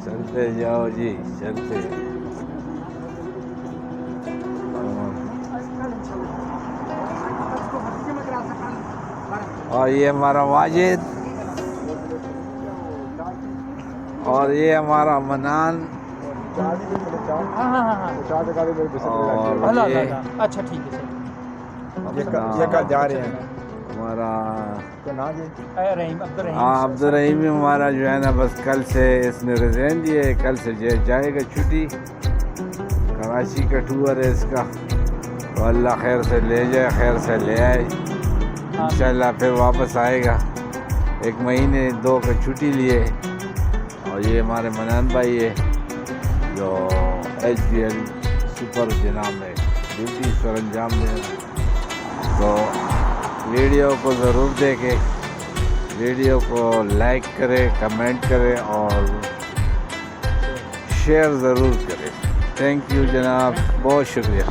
चलते जाओ जी, चलते। और ये हमारा वाजिद और ये हमारा मनान और ये अच्छा ठीक है सर। ये कल जा रहे हैं हमारा रहीम अब्दुल रहीम हमारा जो है ना, बस कल से इसने रिजाइन दिए, कल से जाएगा छुट्टी। कराची का टूर है इसका, तो अल्लाह खैर से ले जाए, खैर से ले आए, इंशाल्लाह फिर वापस आएगा। 1 महीने 2 का छुट्टी लिए। और ये हमारे मनान भाई है जो HBL सुपर जनाब में ड्यूटी सर अंजाम दे। तो वीडियो को ज़रूर देखें, वीडियो को लाइक करें, कमेंट करें और शेयर ज़रूर करें। थैंक यू जनाब, बहुत शुक्रिया।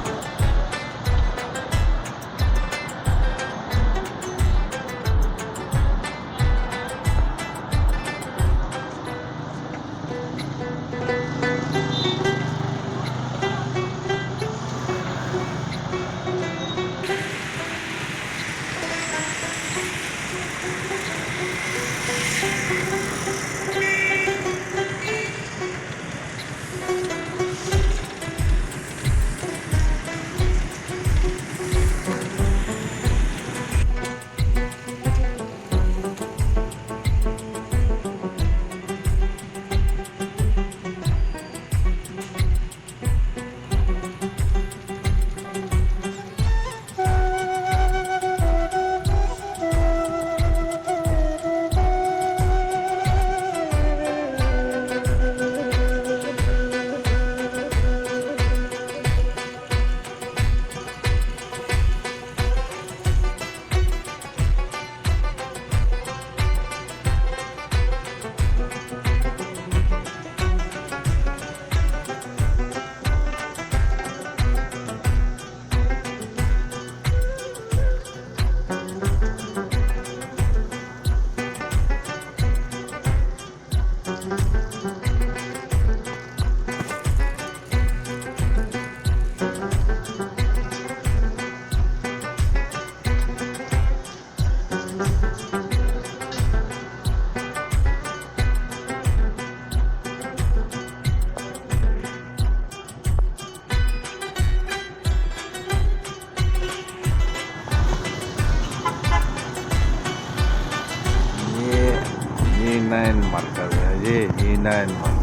G9 मरकज़ है जी, G9 मरकज़।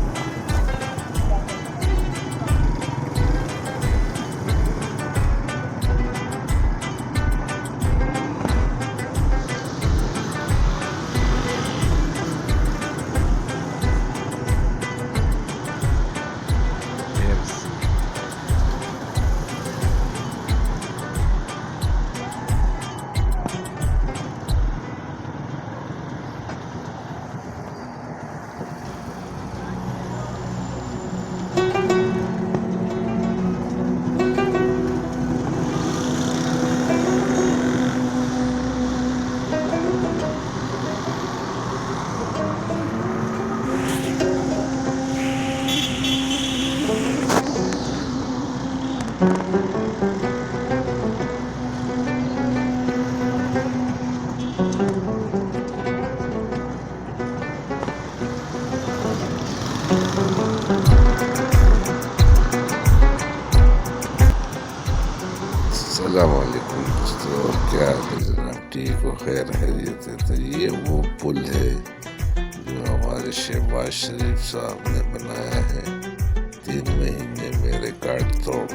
अस्सलामुअलैकुम दोस्तों, क्या हाल है जनाब? ठीक हो, खैर खैरियत है? तो ये वो पुल है जो हमारे शहबाज शरीफ साहब ने बनाया है 3 महीने में रिकॉर्ड तोड़।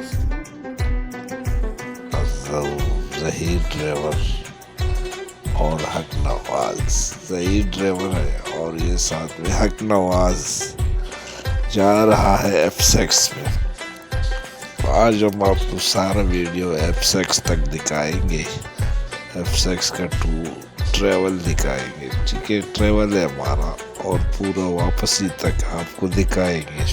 ज़हीर ड्राइवर और हक नवाज, ज़हीर ड्राइवर है और ये साथ में हक नवाज जा रहा है F6 में। आज हम आपको सारा वीडियो F6 तक दिखाएंगे, F6 का ट्रैवल दिखाएंगे। ठीक है, ट्रैवल है हमारा और पूरा वापसी तक आपको दिखाएंगे।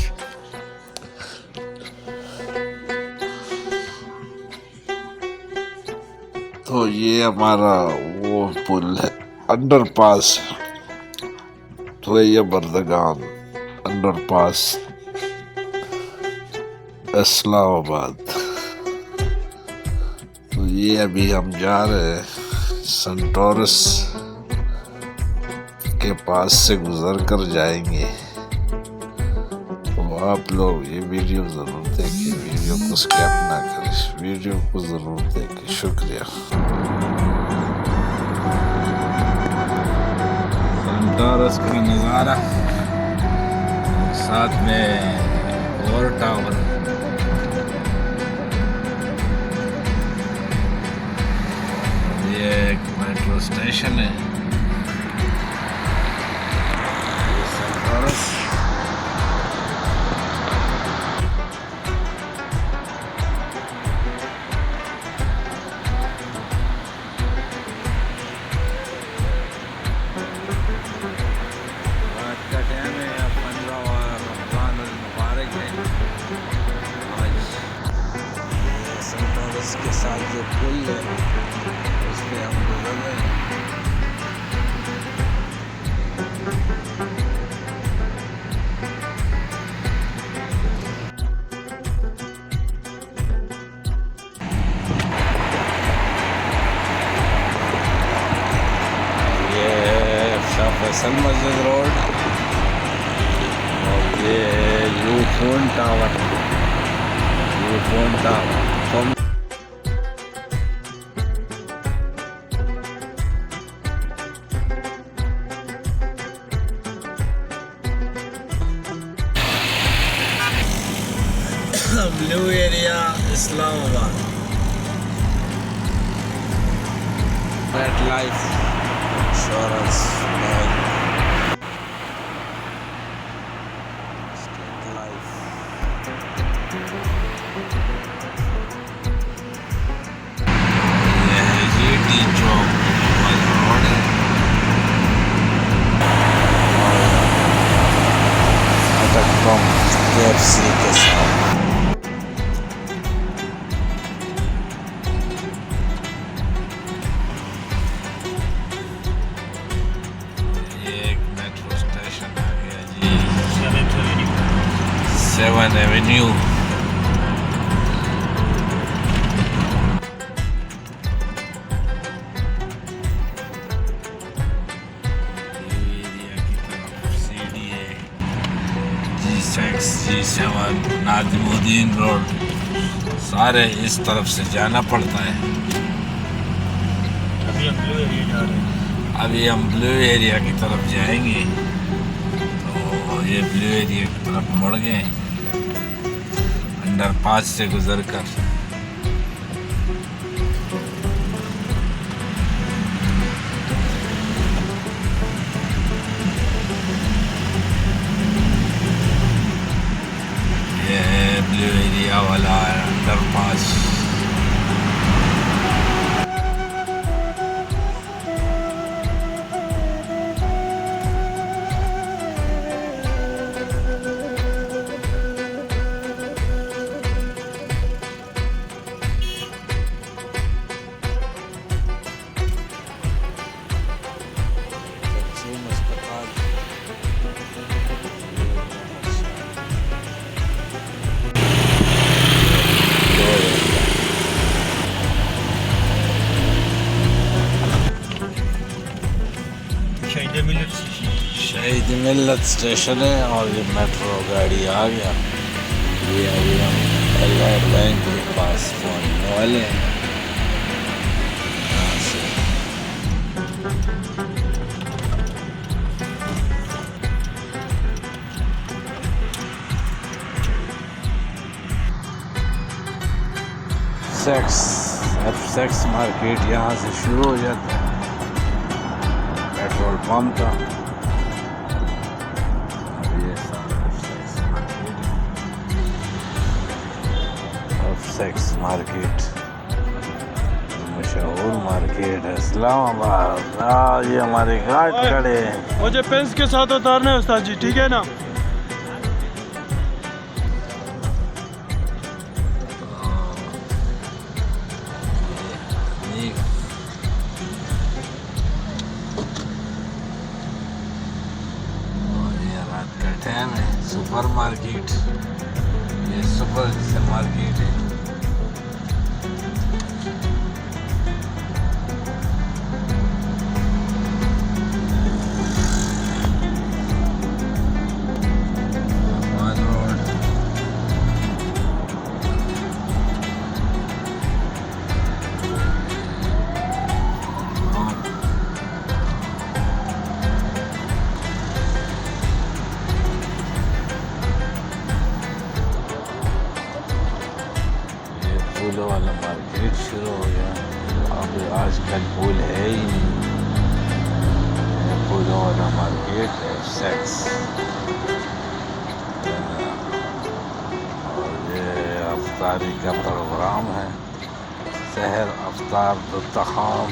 तो ये हमारा वो पुल है, अंडरपास थोया बर्दगान अंडरपास इस्लामाबाद। तो ये अभी हम जा रहे हैं सेंटोरस के पास से गुजर कर जाएंगे। तो आप लोग ये वीडियो ज़रूर देखें, वीडियो को स्किप ना करें, वीडियो को ज़रूर देखें। शुक्रिया। सेंटोरस का नज़ारा, साथ में और टावर। ये एक मेट्रो स्टेशन है, सेंटोरस। रात का टाइम है, अब 15वां रमज़ान मुबारक है आज। सेंटोरस के साथ जो पुल है उस पर हम गुजर रहे हैं। फैसल मस्जिद रोड और ये Ufone tower, Ufone tower. Blue area Islamabad. Met Life insurance bank, state life. ये है जीटी चौक रोड है और KFC के साथ। Seven Avenue. G7 नादिमुद्दीन रोड, सारे इस तरफ से जाना पड़ता है। अभी हम ब्लू एरिया की तरफ जाएंगे। तो ये ब्लू एरिया की तरफ मुड़ गए अंडरपास से गुजर कर। ये है ब्लू एरिया वाला अंडरपास। शहीद मिल्लत स्टेशन है और ये मेट्रो गाड़ी आ गया। ये अभी हम एलआई बैंक के पास पहुंचने वाले हैं। यहाँ से सेक्स मार्केट यहाँ से शुरू हो जाता है, पेट्रोल पंप का। सेक्स मार्केट मशहूर मार्केट है इस्लामाबाद। ये हमारे गार्ड खड़े हैं। मुझे पेंस के साथ उतारना है उस्ताद जी, ठीक है ना? सुपर मार्केट, ये सुपर मार्केट है। फूलों वाला मार्केट शुरू हो गया। अब आजकल फूल है ही नहीं, फूलों वाला मार्केट है सेक्स। और ये अफ्तारी का प्रोग्राम है, सहर अफ्तार दुत्तखाम।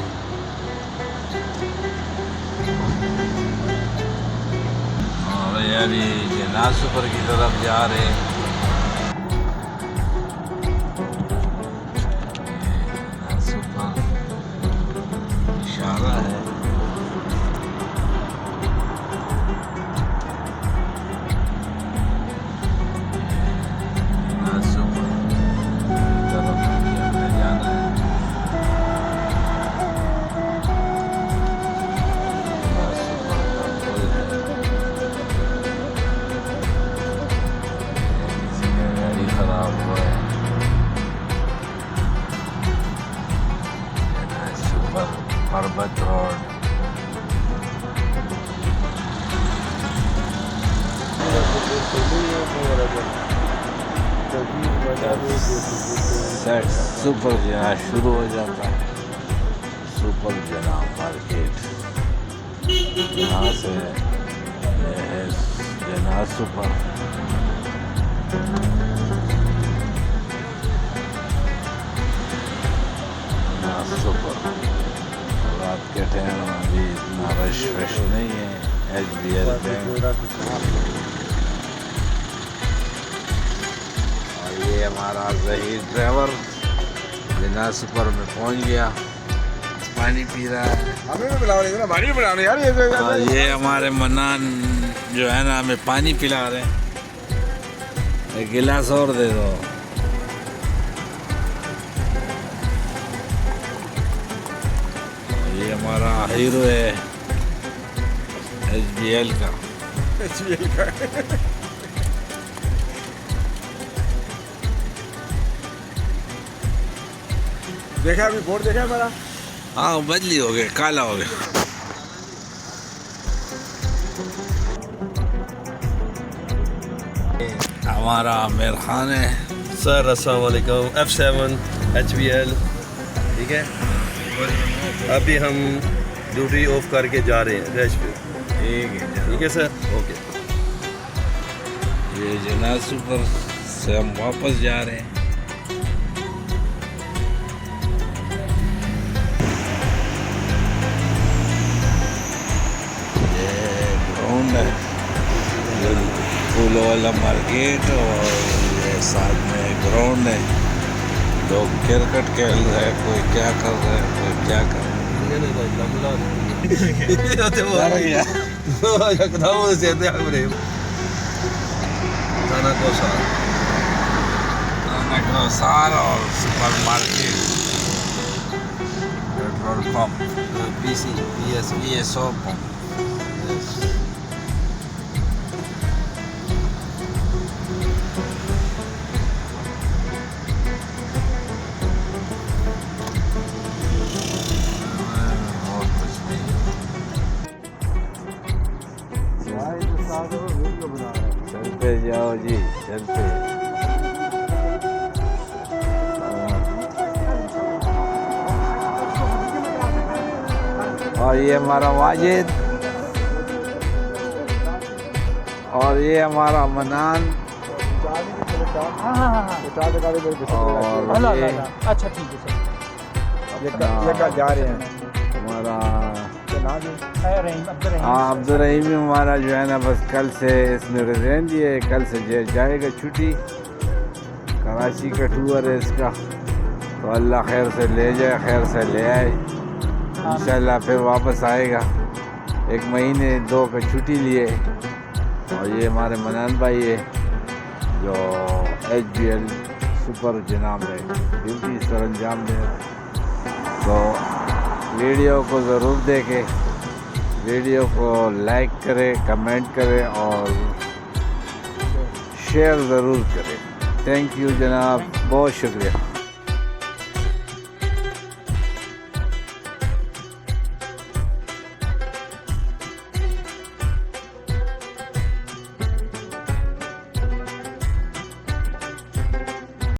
और ये अभी जनाज सुपर की तरफ जा रहे हैं। इशारा है जाना है। किसी का गाड़ी खराब हुआ है। पर्वत रोड सुपर जना शुरू हो जाता है। सुपर जना मार्केट, यहाँ से ये है जना सुपर। सुपर रात के टाइम अभी इतना रश नहीं है। HBL बैंक और ये हमारा जहीर ड्राइवर जना सुपर में पहुंच गया, पानी पी रहा है। और ये हमारे मनान जो है ना हमें पानी पिला रहे हैं। एक गिलास और दे दो। ये हमारा हीरो है HBL का। देखा अभी बोर्ड देखा हमारा? हाँ बदली हो गया, काला हो गया। हमारा आमिर खान है सर। अस्सलाम वालेकुम। F7 HBL, ठीक है। अभी हम ड्यूटी ऑफ करके जा रहे हैं रैश पे। ठीक है सर, ओके। ये जना सुपर से हम वापस जा रहे हैं। ये ग्राउंड है, फूलों वाला मार्केट, और ये साथ में ग्राउंड है। लोग क्रिकेट खेल रहे हैं, कोई क्या कर रहे हैं, कोई क्या कर रहे हैं। सार और super market, petrol pump, PSO pump. चलते जाओ जी, चलते। और ये हमारा वाजिद, और ये हमारा मनान, और ये अच्छा ठीक है सर। ये कल जा रहे हैं हमारा हाँ अब्दुल रहीम हमारा जो है ना बस कल से इसने रिजाइन दिए, कल से जाएगा छुट्टी। कराची का टूर है इसका, तो अल्लाह खैर से ले जाए, खैर से ले आए इंशाल्लाह। फिर वापस आएगा, 1 महीने 2 का छुट्टी लिए, और ये हमारे मनान भाई है जो HBL सुपर जनाब में ड्यूटी सर अंजाम दे रहे हैं। तो वीडियो को ज़रूर देखें, वीडियो को लाइक करें, कमेंट करें और शेयर ज़रूर करें। थैंक यू जनाब, बहुत शुक्रिया।